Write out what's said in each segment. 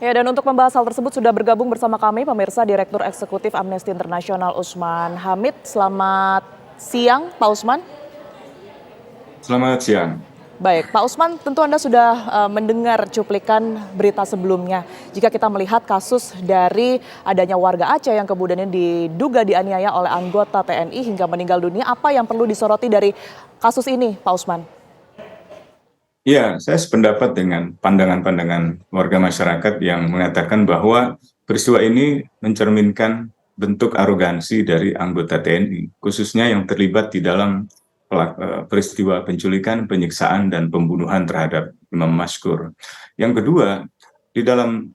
Ya, dan untuk membahas hal tersebut sudah bergabung bersama kami pemirsa Direktur Eksekutif Amnesty International Usman Hamid. Selamat siang, Pak Usman. Selamat siang. Baik, Pak Usman, tentu Anda sudah mendengar cuplikan berita sebelumnya. Jika kita melihat kasus dari adanya warga Aceh yang kemudian diduga dianiaya oleh anggota TNI hingga meninggal dunia, apa yang perlu disoroti dari kasus ini, Pak Usman? Ya, saya sependapat dengan pandangan-pandangan warga masyarakat yang mengatakan bahwa peristiwa ini mencerminkan bentuk arogansi dari anggota TNI, khususnya yang terlibat di dalam peristiwa penculikan, penyiksaan, dan pembunuhan terhadap Imam Mashkur. Yang kedua, di dalam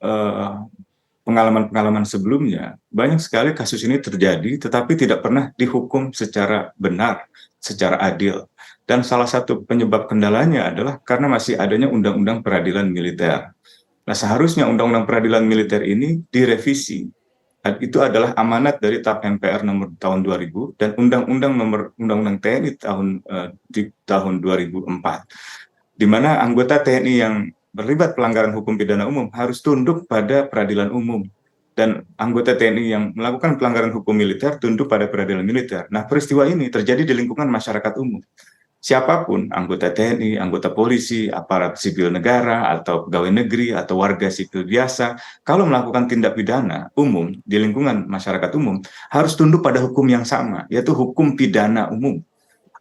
pengalaman-pengalaman sebelumnya, banyak sekali kasus ini terjadi, tetapi tidak pernah dihukum secara benar, secara adil. Dan salah satu penyebab kendalanya adalah karena masih adanya Undang-Undang Peradilan Militer. Nah, seharusnya Undang-Undang Peradilan Militer ini direvisi. Dan itu adalah amanat dari TAP MPR nomor tahun 2000 dan Undang-Undang TNI di tahun 2004. Di mana anggota TNI yang terlibat pelanggaran hukum pidana umum harus tunduk pada peradilan umum. Dan anggota TNI yang melakukan pelanggaran hukum militer tunduk pada peradilan militer. Nah, peristiwa ini terjadi di lingkungan masyarakat umum. Siapapun, anggota TNI, anggota polisi, aparat sipil negara, atau pegawai negeri, atau warga sipil biasa, kalau melakukan tindak pidana umum di lingkungan masyarakat umum, harus tunduk pada hukum yang sama, yaitu hukum pidana umum,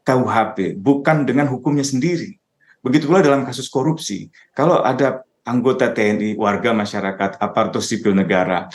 KUHP, bukan dengan hukumnya sendiri. Begitu pula dalam kasus korupsi. Kalau ada anggota TNI, warga masyarakat, aparatur sipil negara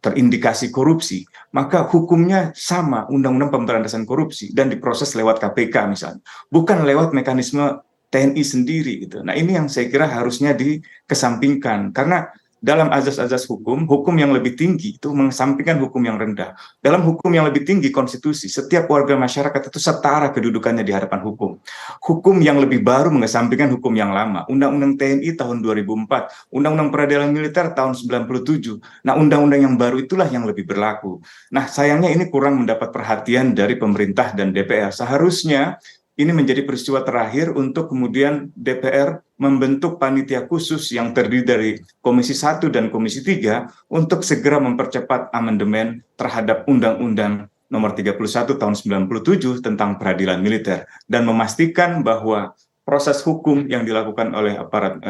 terindikasi korupsi, maka hukumnya sama Undang-Undang Pemberantasan Korupsi dan diproses lewat KPK misalnya, bukan lewat mekanisme TNI sendiri gitu. Nah, ini yang saya kira harusnya dikesampingkan karena dalam azas-azas hukum, hukum yang lebih tinggi itu mengesampingkan hukum yang rendah. Dalam hukum yang lebih tinggi konstitusi, setiap warga masyarakat itu setara kedudukannya di hadapan hukum. Hukum yang lebih baru mengesampingkan hukum yang lama. Undang-Undang TNI tahun 2004, Undang-Undang Peradilan Militer tahun 97. Nah, undang-undang yang baru itulah yang lebih berlaku. Nah, sayangnya ini kurang mendapat perhatian dari pemerintah dan DPR. Seharusnya ini menjadi peristiwa terakhir untuk kemudian DPR membentuk panitia khusus yang terdiri dari Komisi 1 dan Komisi 3 untuk segera mempercepat amandemen terhadap Undang-Undang Nomor 31 Tahun 97 tentang peradilan militer dan memastikan bahwa proses hukum yang dilakukan oleh aparat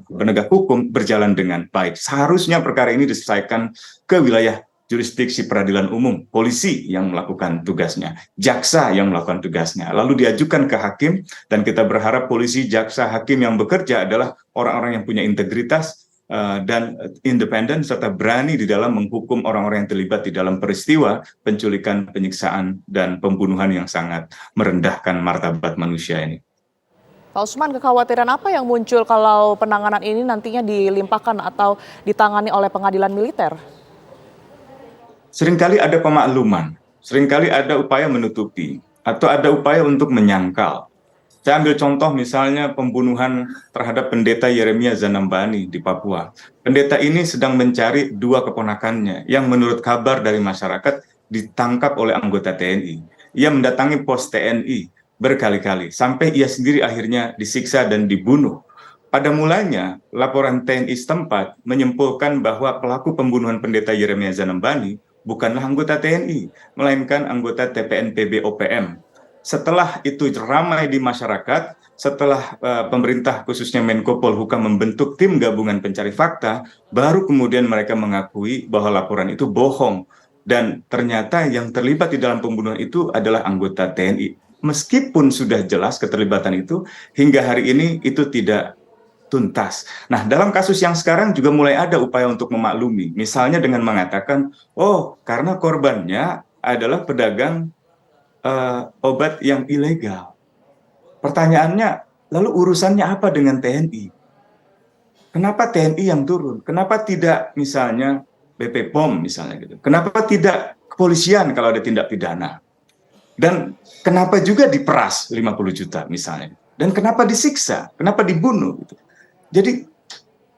penegak hukum berjalan dengan baik. Seharusnya perkara ini diselesaikan ke wilayah jurisdiksi peradilan umum, polisi yang melakukan tugasnya, jaksa yang melakukan tugasnya, lalu diajukan ke hakim, dan kita berharap polisi, jaksa, hakim yang bekerja adalah orang-orang yang punya integritas dan independen, serta berani di dalam menghukum orang-orang yang terlibat di dalam peristiwa penculikan, penyiksaan, dan pembunuhan yang sangat merendahkan martabat manusia ini. Pak Usman, kekhawatiran apa yang muncul kalau penanganan ini nantinya dilimpahkan atau ditangani oleh pengadilan militer? Seringkali ada pemakluman, seringkali ada upaya menutupi, atau ada upaya untuk menyangkal. Saya ambil contoh misalnya pembunuhan terhadap pendeta Yeremia Zanambani di Papua. Pendeta ini sedang mencari dua keponakannya yang menurut kabar dari masyarakat ditangkap oleh anggota TNI. Ia mendatangi pos TNI berkali-kali, sampai ia sendiri akhirnya disiksa dan dibunuh. Pada mulanya, laporan TNI setempat menyimpulkan bahwa pelaku pembunuhan pendeta Yeremia Zanambani bukanlah anggota TNI, melainkan anggota TPNPB OPM. Setelah itu ramai di masyarakat, setelah pemerintah khususnya Menko Polhukam membentuk tim gabungan pencari fakta, baru kemudian mereka mengakui bahwa laporan itu bohong. Dan ternyata yang terlibat di dalam pembunuhan itu adalah anggota TNI. Meskipun sudah jelas keterlibatan itu, hingga hari ini itu tidak tuntas. Nah, dalam kasus yang sekarang juga mulai ada upaya untuk memaklumi. Misalnya dengan mengatakan, oh, karena korbannya adalah pedagang obat yang ilegal. Pertanyaannya, lalu urusannya apa dengan TNI? Kenapa TNI yang turun? Kenapa tidak misalnya BP POM misalnya gitu? Kenapa tidak kepolisian kalau ada tindak pidana? Dan kenapa juga diperas 50 juta misalnya? Dan kenapa disiksa? Kenapa dibunuh? Gitu. Jadi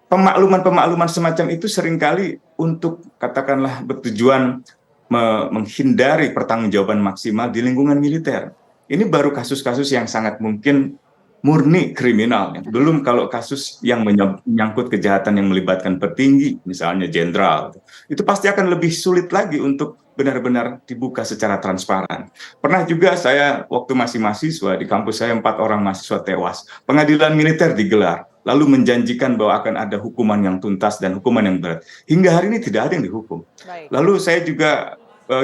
pemakluman-pemakluman semacam itu seringkali untuk katakanlah bertujuan menghindari pertanggungjawaban maksimal di lingkungan militer. Ini baru kasus-kasus yang sangat mungkin murni kriminal. Belum kalau kasus yang menyangkut kejahatan yang melibatkan petinggi, misalnya jenderal, itu pasti akan lebih sulit lagi untuk benar-benar dibuka secara transparan. Pernah juga saya waktu masih mahasiswa di kampus saya 4 orang mahasiswa tewas. Pengadilan militer digelar, lalu menjanjikan bahwa akan ada hukuman yang tuntas dan hukuman yang berat. Hingga hari ini tidak ada yang dihukum. Baik. Lalu saya juga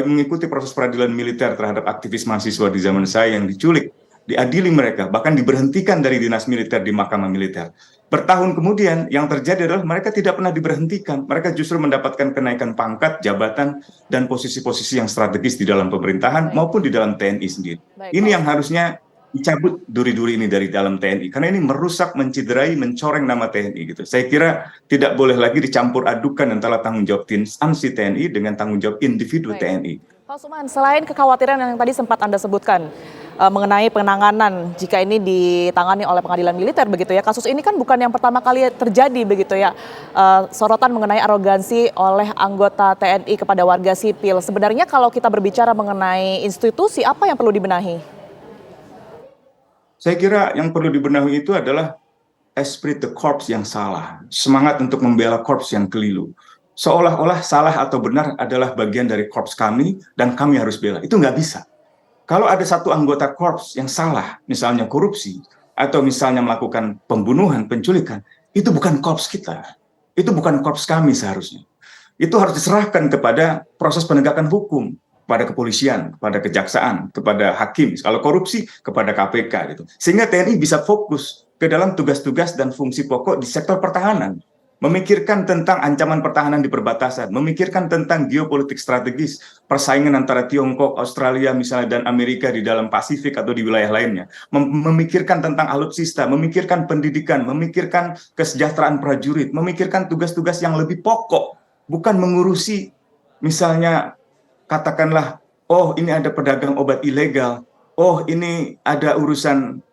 mengikuti proses peradilan militer terhadap aktivis mahasiswa di zaman saya yang diculik, diadili mereka, bahkan diberhentikan dari dinas militer di mahkamah militer. Bertahun kemudian yang terjadi adalah mereka tidak pernah diberhentikan. Mereka justru mendapatkan kenaikan pangkat, jabatan, dan posisi-posisi yang strategis di dalam pemerintahan maupun di dalam TNI sendiri. Ini yang harusnya dicabut duri-duri ini dari dalam TNI. Karena ini merusak, menciderai, mencoreng nama TNI gitu. Saya kira tidak boleh lagi dicampur adukan antara tanggung jawab instansi TNI dengan tanggung jawab individu TNI. Pak Usman, selain kekhawatiran yang tadi sempat Anda sebutkan mengenai penanganan jika ini ditangani oleh pengadilan militer begitu ya, kasus ini kan bukan yang pertama kali terjadi begitu ya, sorotan mengenai arogansi oleh anggota TNI kepada warga sipil. Sebenarnya kalau kita berbicara mengenai institusi, apa yang perlu dibenahi? Saya kira yang perlu dibenahi itu adalah esprit de corps yang salah, semangat untuk membela korps yang keliru. Seolah-olah salah atau benar adalah bagian dari korps kami dan kami harus bela. Itu nggak bisa. Kalau ada satu anggota korps yang salah, misalnya korupsi, atau misalnya melakukan pembunuhan, penculikan, itu bukan korps kita. Itu bukan korps kami seharusnya. Itu harus diserahkan kepada proses penegakan hukum, kepada kepolisian, kepada kejaksaan, kepada hakim. Kalau korupsi, kepada KPK gitu. Sehingga TNI bisa fokus ke dalam tugas-tugas dan fungsi pokok di sektor pertahanan. Memikirkan tentang ancaman pertahanan di perbatasan, memikirkan tentang geopolitik strategis, persaingan antara Tiongkok, Australia misalnya, dan Amerika di dalam Pasifik atau di wilayah lainnya, memikirkan tentang alutsista, memikirkan pendidikan, memikirkan kesejahteraan prajurit, memikirkan tugas-tugas yang lebih pokok, bukan mengurusi misalnya katakanlah, oh ini ada pedagang obat ilegal, oh ini ada urusan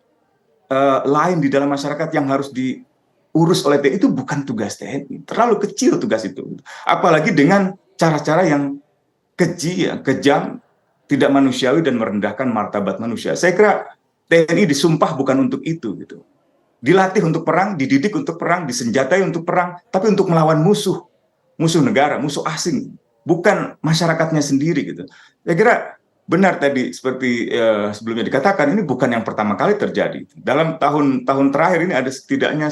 lain di dalam masyarakat yang harus diurus oleh TNI. Itu bukan tugas TNI, terlalu kecil tugas itu. Apalagi dengan cara-cara yang keji, ya, kejam, tidak manusiawi dan merendahkan martabat manusia. Saya kira TNI disumpah bukan untuk itu gitu. Dilatih untuk perang, dididik untuk perang, disenjatai untuk perang, tapi untuk melawan musuh negara, musuh asing, bukan masyarakatnya sendiri gitu. Saya kira benar tadi seperti sebelumnya dikatakan, ini bukan yang pertama kali terjadi. Dalam tahun terakhir ini ada setidaknya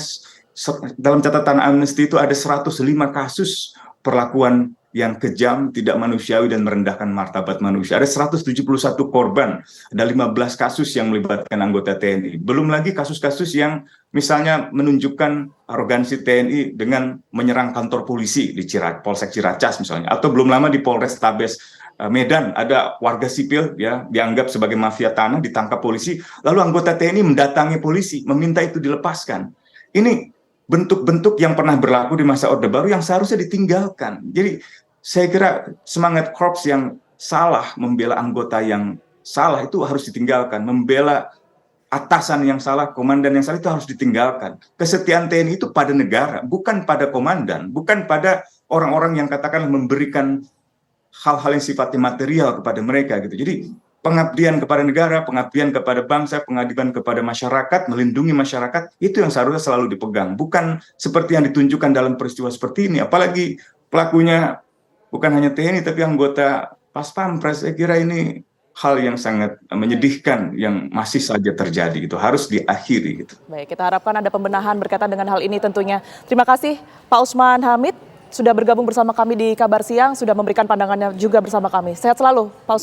dalam catatan Amnesty itu ada 105 kasus perlakuan yang kejam, tidak manusiawi dan merendahkan martabat manusia. Ada 171 korban, ada 15 kasus yang melibatkan anggota TNI. Belum lagi kasus-kasus yang misalnya menunjukkan arogansi TNI dengan menyerang kantor polisi di Polsek Ciracas misalnya, atau belum lama di Polrestabes Medan ada warga sipil ya dianggap sebagai mafia tanah ditangkap polisi, lalu anggota TNI mendatangi polisi meminta itu dilepaskan. Ini bentuk-bentuk yang pernah berlaku di masa Orde Baru yang seharusnya ditinggalkan. Jadi saya kira semangat korps yang salah, membela anggota yang salah itu harus ditinggalkan. Membela atasan yang salah, komandan yang salah itu harus ditinggalkan. Kesetiaan TNI itu pada negara, bukan pada komandan, bukan pada orang-orang yang katakan memberikan hal-hal yang sifatnya material kepada mereka gitu. Jadi pengabdian kepada negara, pengabdian kepada bangsa, pengabdian kepada masyarakat, melindungi masyarakat, itu yang seharusnya selalu dipegang. Bukan seperti yang ditunjukkan dalam peristiwa seperti ini. Apalagi pelakunya bukan hanya TNI, tapi anggota Pas Pampres. Saya kira ini hal yang sangat menyedihkan yang masih saja terjadi. Itu harus diakhiri. Gitu. Baik, kita harapkan ada pembenahan berkaitan dengan hal ini tentunya. Terima kasih Pak Usman Hamid sudah bergabung bersama kami di Kabar Siang, sudah memberikan pandangannya juga bersama kami. Sehat selalu, Pak Usman.